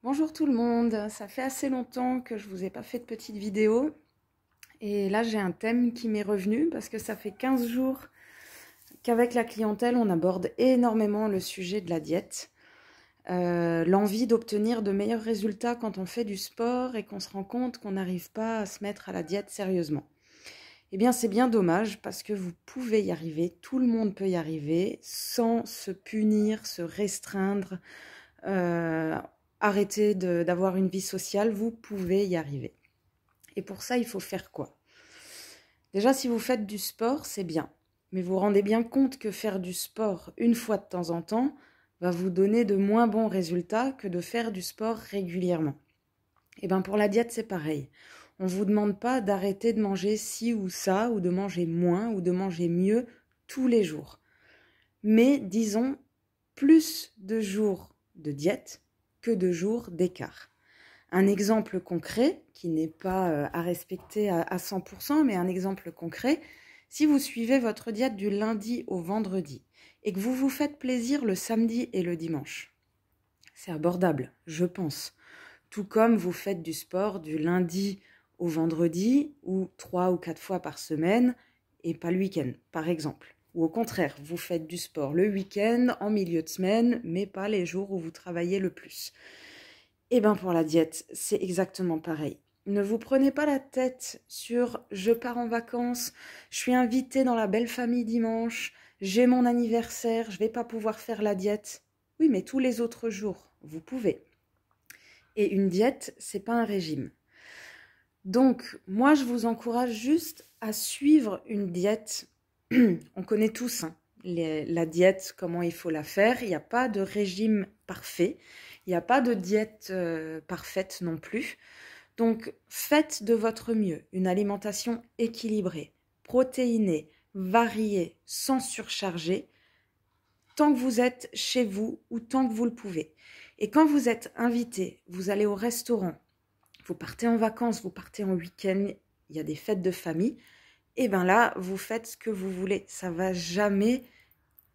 Bonjour tout le monde, ça fait assez longtemps que je vous ai pas fait de petite vidéo et là j'ai un thème qui m'est revenu parce que ça fait 15 jours qu'avec la clientèle on aborde énormément le sujet de la diète, l'envie d'obtenir de meilleurs résultats quand on fait du sport et qu'on se rend compte qu'on n'arrive pas à se mettre à la diète sérieusement. Eh bien c'est bien dommage parce que vous pouvez y arriver, tout le monde peut y arriver sans se punir, se restreindre, euh, arrêter d'avoir une vie sociale, vous pouvez y arriver. Et pour ça, il faut faire quoi? Déjà, si vous faites du sport, c'est bien. Mais vous vous rendez bien compte que faire du sport une fois de temps en temps va vous donner de moins bons résultats que de faire du sport régulièrement. Et bien pour la diète, c'est pareil. On ne vous demande pas d'arrêter de manger ci ou ça, ou de manger moins, ou de manger mieux tous les jours. Mais disons, plus de jours de diète que de jours d'écart. Un exemple concret, qui n'est pas à respecter à 100%, mais un exemple concret, si vous suivez votre diète du lundi au vendredi et que vous vous faites plaisir le samedi et le dimanche, c'est abordable, je pense. Tout comme vous faites du sport du lundi au vendredi ou 3 ou 4 fois par semaine et pas le week-end, par exemple. Ou au contraire, vous faites du sport le week-end, en milieu de semaine, mais pas les jours où vous travaillez le plus. Et bien pour la diète, c'est exactement pareil. Ne vous prenez pas la tête sur je pars en vacances, je suis invitée dans la belle famille dimanche, j'ai mon anniversaire, je vais pas pouvoir faire la diète. Oui, mais tous les autres jours, vous pouvez. Et une diète, c'est pas un régime. Donc, moi, je vous encourage juste à suivre une diète. On connaît tous la diète, comment il faut la faire. Il n'y a pas de régime parfait. Il n'y a pas de diète parfaite non plus. Donc, faites de votre mieux une alimentation équilibrée, protéinée, variée, sans surcharger, tant que vous êtes chez vous ou tant que vous le pouvez. Et quand vous êtes invité, vous allez au restaurant, vous partez en vacances, vous partez en week-end, il y a des fêtes de famille, et bien là, vous faites ce que vous voulez. Ça va jamais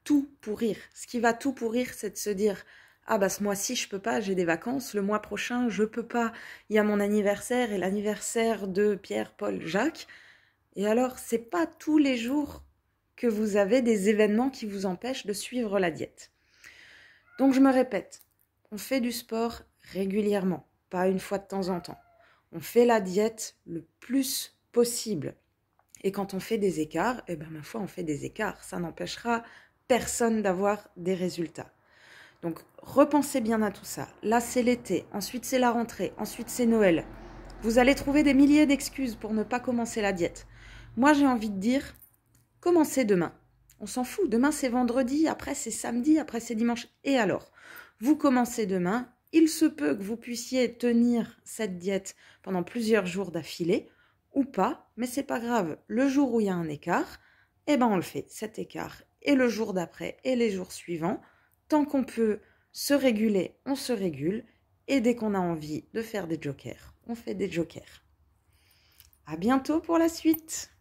tout pourrir. Ce qui va tout pourrir, c'est de se dire « Ah bah ce mois-ci, je peux pas, j'ai des vacances. Le mois prochain, je peux pas. Il y a mon anniversaire et l'anniversaire de Pierre, Paul, Jacques. » Et alors, c'est pas tous les jours que vous avez des événements qui vous empêchent de suivre la diète. Donc je me répète, on fait du sport régulièrement, pas une fois de temps en temps. On fait la diète le plus possible. Et quand on fait des écarts, eh ben ma foi, on fait des écarts. Ça n'empêchera personne d'avoir des résultats. Donc repensez bien à tout ça. Là, c'est l'été, ensuite c'est la rentrée, ensuite c'est Noël. Vous allez trouver des milliers d'excuses pour ne pas commencer la diète. Moi, j'ai envie de dire, commencez demain. On s'en fout, demain c'est vendredi, après c'est samedi, après c'est dimanche. Et alors, vous commencez demain, il se peut que vous puissiez tenir cette diète pendant plusieurs jours d'affilée, ou pas, mais c'est pas grave. Le jour où il y a un écart, eh ben on le fait, cet écart. Et le jour d'après et les jours suivants, tant qu'on peut se réguler, on se régule. Et dès qu'on a envie de faire des jokers, on fait des jokers. À bientôt pour la suite!